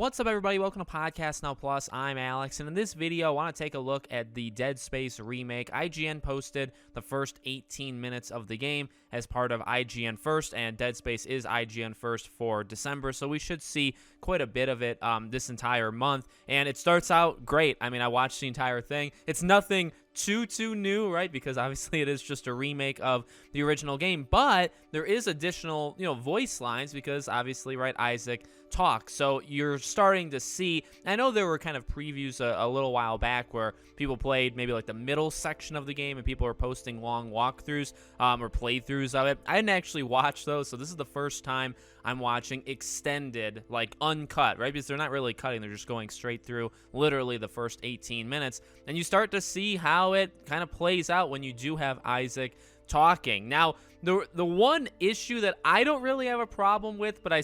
What's up, everybody? Welcome to Podcast Now Plus. I'm Alex, and in this video, I want to take a look at the Dead Space remake. IGN posted the first 18 minutes of the game as part of IGN First, and Dead Space is IGN First for December, so we should see quite a bit of it this entire month, and it starts out great. I mean, I watched the entire thing. It's nothing too new, right? Because obviously it is just a remake of the original game, but there is additional, voice lines because obviously, right, Isaac talks. So you're starting to see, I know there were kind of previews a little while back where people played maybe like the middle section of the game and people were posting long walkthroughs or playthroughs of it. I didn't actually watch those, so this is the first time I'm watching extended, like uncut, right? Because they're not really cutting, they're just going straight through literally the first 18 minutes. And you start to see how it kind of plays out when you do have Isaac talking. Now, the one issue that I don't really have a problem with, but I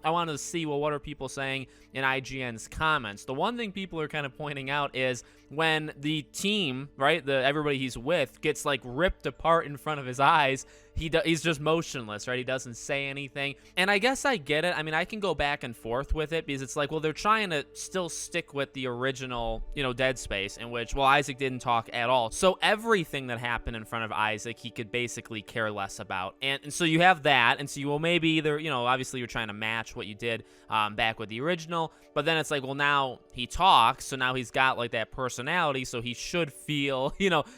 wanted to see, well, what are people saying in IGN's comments? The one thing people are kind of pointing out is when the team, right, everybody he's with gets like ripped apart in front of his eyes, he's just motionless, right? He doesn't say anything. And I guess I get it. I mean, I can go back and forth with it because it's like, well, they're trying to still stick with the original, Dead Space, in which, well, Isaac didn't talk at all. So everything that happened in front of Isaac, he could basically care less about. And so you have that. And so you will maybe either, obviously you're trying to match what you did back with the original. But then it's like, well, now he talks. So now he's got like that personality. So he should feel,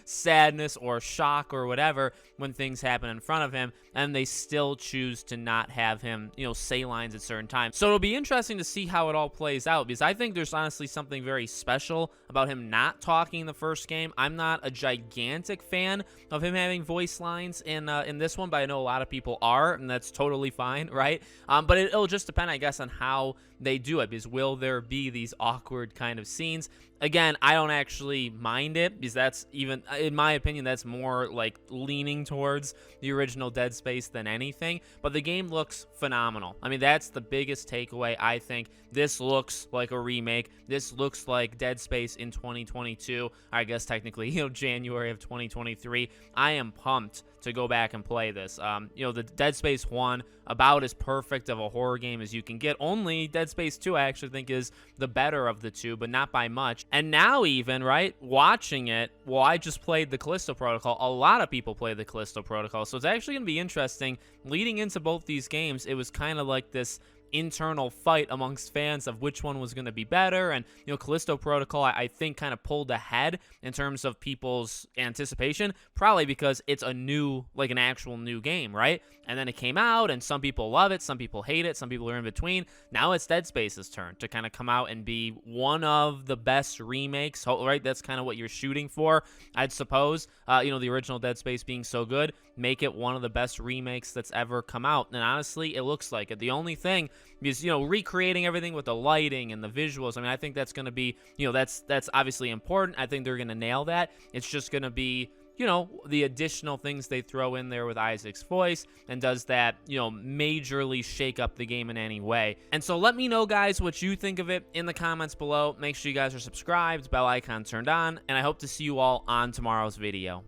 sadness or shock or whatever when things happen in front of him, and they still choose to not have him, say lines at certain times. So it'll be interesting to see how it all plays out, because I think there's honestly something very special about him not talking in the first game. I'm not a gigantic fan of him having voice lines in this one, but I know a lot of people are, and that's totally fine, right? But it'll just depend, I guess, on how they do it, because will there be these awkward kind of scenes? Again, I don't actually mind it, because that's even, in my opinion, that's more like leaning towards the original Dead Space than anything. But the game looks phenomenal. I mean, that's the biggest takeaway, I think. This looks like a remake. This looks like Dead Space in 2022. I guess technically, January of 2023. I am pumped to go back and play this. The Dead Space 1, about as perfect of a horror game as you can get. Only Dead Space 2, I actually think, is the better of the two, but not by much. And now even, right, watching it, well, I just played the Callisto Protocol. A lot of people play the Callisto Protocol, so it's actually going to be interesting. Leading into both these games, it was kind of like this internal fight amongst fans of which one was going to be better. And Callisto Protocol, I think, kind of pulled ahead in terms of people's anticipation, probably because it's an actual new game, right? And then it came out, and some people love it, some people hate it, some people are in between. Now it's Dead Space's turn to kind of come out and be one of the best remakes, right? That's kind of what you're shooting for, I'd suppose. The original Dead Space being so good, make it one of the best remakes that's ever come out. And honestly, it looks like it. The only thing is, recreating everything with the lighting and the visuals. I mean, I think that's going to be, that's obviously important. I think they're going to nail that. It's just going to be, the additional things they throw in there with Isaac's voice, and does that, majorly shake up the game in any way. And so let me know, guys, what you think of it in the comments below. Make sure you guys are subscribed, bell icon turned on, and I hope to see you all on tomorrow's video.